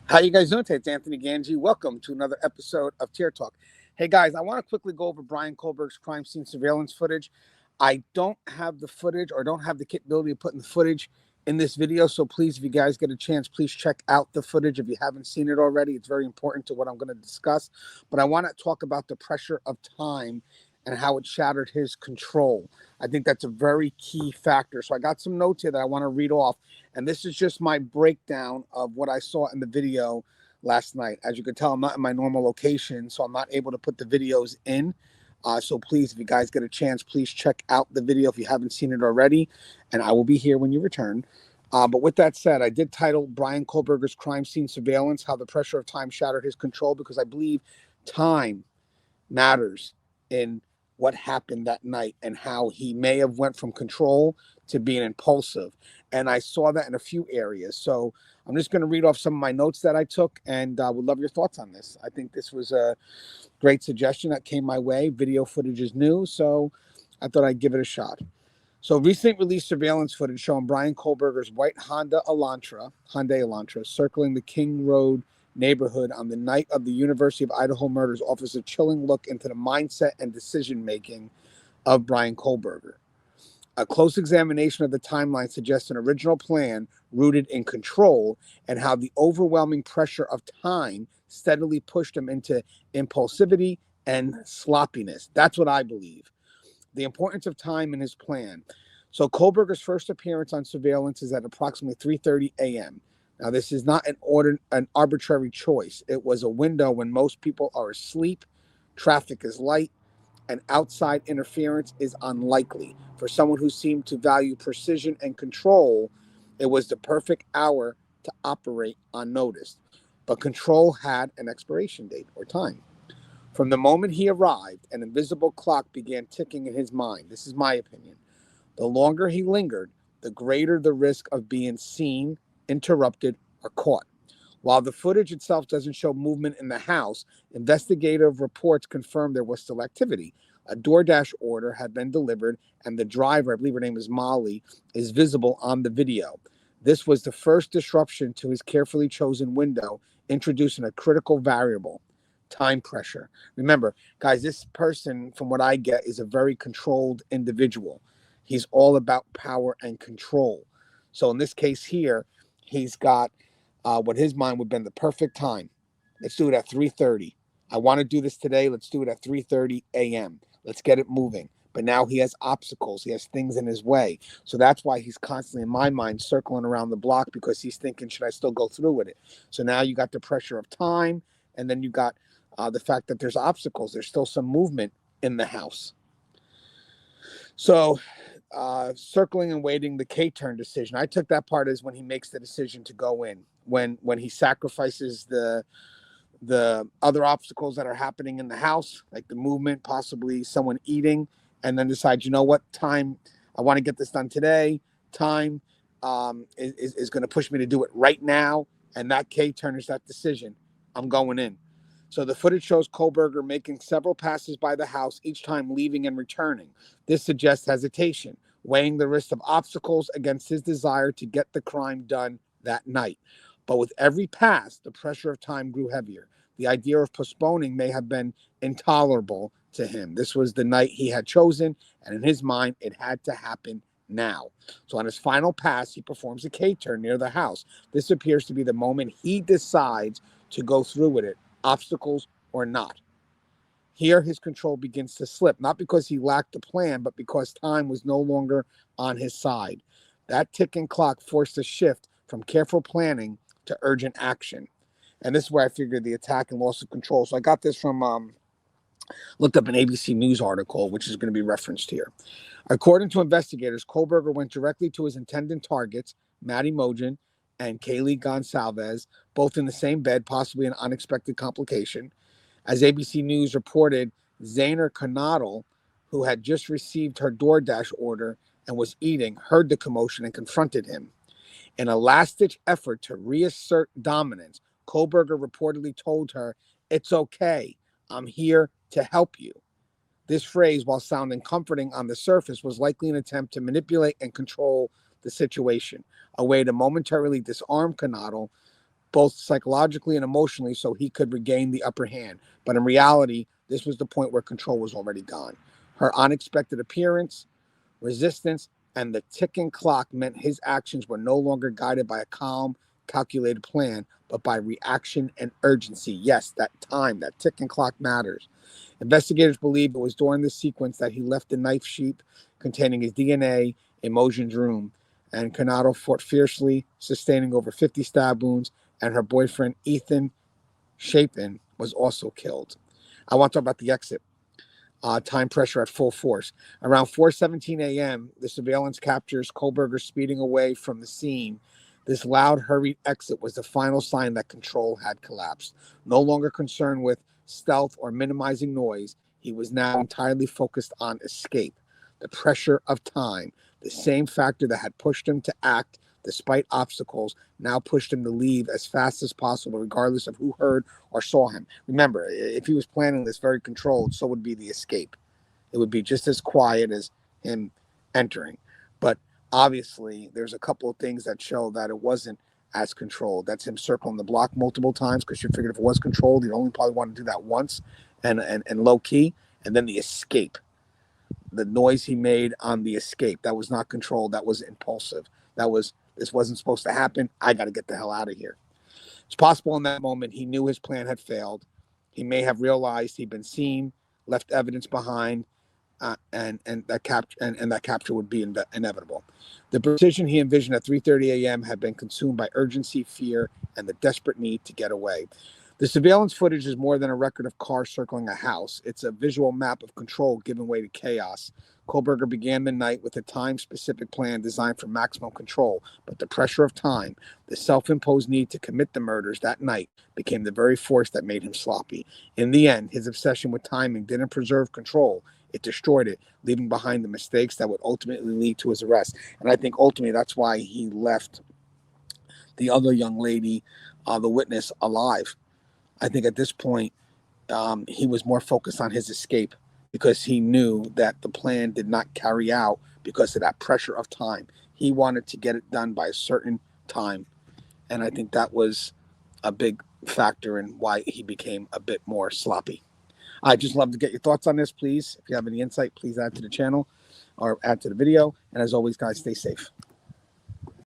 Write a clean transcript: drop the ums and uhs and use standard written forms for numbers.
How you guys doing today? It's Anthony Ganji. Welcome to another episode of Tier Talk. Hey guys, I want to quickly go over Bryan Kohlberger's crime scene surveillance footage. I don't have the footage or don't have the capability of putting the footage in this video, so please, if you guys get a chance, please check out the footage if you haven't seen it already. It's very important to what I'm going to discuss. But I want to talk about the pressure of time and how it shattered his control. I think that's a very key factor. So I got some notes here that I want to read off, and this is just my breakdown of what I saw in the video last night. As you can tell, I'm not in my normal location, so I'm not able to put the videos in. So please, if you guys get a chance, please check out the video if you haven't seen it already, and I will be here when you return. But with that said, I did title Bryan Kohlberger's crime scene surveillance, how the pressure of time shattered his control, because I believe time matters in what happened that night and how he may have went from control to being impulsive. And I saw that in a few areas. So I'm just going to read off some of my notes that I took, and would love your thoughts on this. I think this was a great suggestion that came my way. Video footage is new, so I thought I'd give it a shot. So recently released surveillance footage showing Bryan Kohlberger's white Hyundai Elantra, circling the King Road neighborhood on the night of the University of Idaho murders offers a chilling look into the mindset and decision-making of Bryan Kohlberger. A close examination of the timeline suggests an original plan rooted in control and how the overwhelming pressure of time steadily pushed him into impulsivity and sloppiness. That's what I believe. The importance of time in his plan. So Kohlberger's first appearance on surveillance is at approximately 3:30 a.m. Now, this is not an arbitrary choice. It was a window when most people are asleep, traffic is light, and outside interference is unlikely. For someone who seemed to value precision and control, it was the perfect hour to operate unnoticed. But control had an expiration date or time. From the moment he arrived, an invisible clock began ticking in his mind. This is my opinion. The longer he lingered, the greater the risk of being seen, interrupted, or caught. While the footage itself doesn't show movement in the house, investigative reports confirm there was still activity. A DoorDash order had been delivered, and the driver, I believe her name is Molly, is visible on the video. This was the first disruption to his carefully chosen window, introducing a critical variable: time pressure. Remember, guys, this person, from what I get, is a very controlled individual. He's all about power and control. So in this case here, he's got what his mind would have been the perfect time. Let's do it at 3:30. I want to do this today. Let's do it at 3:30 a.m. Let's get it moving. But now he has obstacles. He has things in his way. So that's why he's constantly, in my mind, circling around the block, because he's thinking, should I still go through with it? So now you got the pressure of time, and then you got the fact that there's obstacles. There's still some movement in the house. So circling and waiting, the K-turn decision. I took that part as when he makes the decision to go in, when he sacrifices the other obstacles that are happening in the house, like the movement, possibly someone eating, and then decides, you know what, time, I want to get this done today. Time is going to push me to do it right now, and that K-turn is that decision. I'm going in. So the footage shows Kohlberger making several passes by the house, each time leaving and returning. This suggests hesitation, weighing the risk of obstacles against his desire to get the crime done that night. But with every pass, the pressure of time grew heavier. The idea of postponing may have been intolerable to him. This was the night he had chosen, and in his mind, it had to happen now. So on his final pass, he performs a K-turn near the house. This appears to be the moment he decides to go through with it, obstacles or not. Here, his control begins to slip, not because he lacked a plan, but because time was no longer on his side. That ticking clock forced a shift from careful planning to urgent action. And this is where I figured the attack and loss of control. So I got this from, looked up an ABC News article, which is going to be referenced here. According to investigators, Kohlberger went directly to his intended targets, Maddie Mogen and Kaylee Gonsalves, both in the same bed, possibly an unexpected complication. As ABC News reported, Zainer Kanadel, who had just received her DoorDash order and was eating, heard the commotion and confronted him. In a last-ditch effort to reassert dominance, Kohlberger reportedly told her, "It's okay. I'm here to help you." This phrase, while sounding comforting on the surface, was likely an attempt to manipulate and control the situation, a way to momentarily disarm Kanadel, both psychologically and emotionally, so he could regain the upper hand. But in reality, this was the point where control was already gone. Her unexpected appearance, resistance, and the ticking clock meant his actions were no longer guided by a calm, calculated plan, but by reaction and urgency. Yes, that time, that ticking clock matters. Investigators believe it was during this sequence that he left the knife sheath containing his DNA in Mojan's room, and Conato fought fiercely, sustaining over 50 stab wounds, and her boyfriend, Ethan Chapin, was also killed. I want to talk about the exit. Time pressure at full force. Around 4:17 a.m., the surveillance captures Kohlberger speeding away from the scene. This loud, hurried exit was the final sign that control had collapsed. No longer concerned with stealth or minimizing noise, he was now entirely focused on escape. The pressure of time, the same factor that had pushed him to act despite obstacles, now pushed him to leave as fast as possible, regardless of who heard or saw him. Remember, if he was planning this very controlled, so would be the escape. It would be just as quiet as him entering. But obviously, there's a couple of things that show that it wasn't as controlled. That's him circling the block multiple times, because you figured if it was controlled, he'd only probably want to do that once and low key. And then the escape, the noise he made on the escape, that was not controlled. That was impulsive. This wasn't supposed to happen. I got to get the hell out of here. It's possible in that moment he knew his plan had failed. He may have realized he'd been seen, left evidence behind, and that capture would be inevitable. The precision he envisioned at 3:30 a.m. had been consumed by urgency, fear, and the desperate need to get away. The surveillance footage is more than a record of cars circling a house. It's a visual map of control giving way to chaos. Kohlberger began the night with a time-specific plan designed for maximum control, but the pressure of time, the self-imposed need to commit the murders that night, became the very force that made him sloppy. In the end, his obsession with timing didn't preserve control. It destroyed it, leaving behind the mistakes that would ultimately lead to his arrest. And I think ultimately that's why he left the other young lady, the witness, alive. I think at this point, he was more focused on his escape, because he knew that the plan did not carry out because of that pressure of time. He wanted to get it done by a certain time. And I think that was a big factor in why he became a bit more sloppy. I'd just love to get your thoughts on this, please. If you have any insight, please add to the channel or add to the video. And as always, guys, stay safe.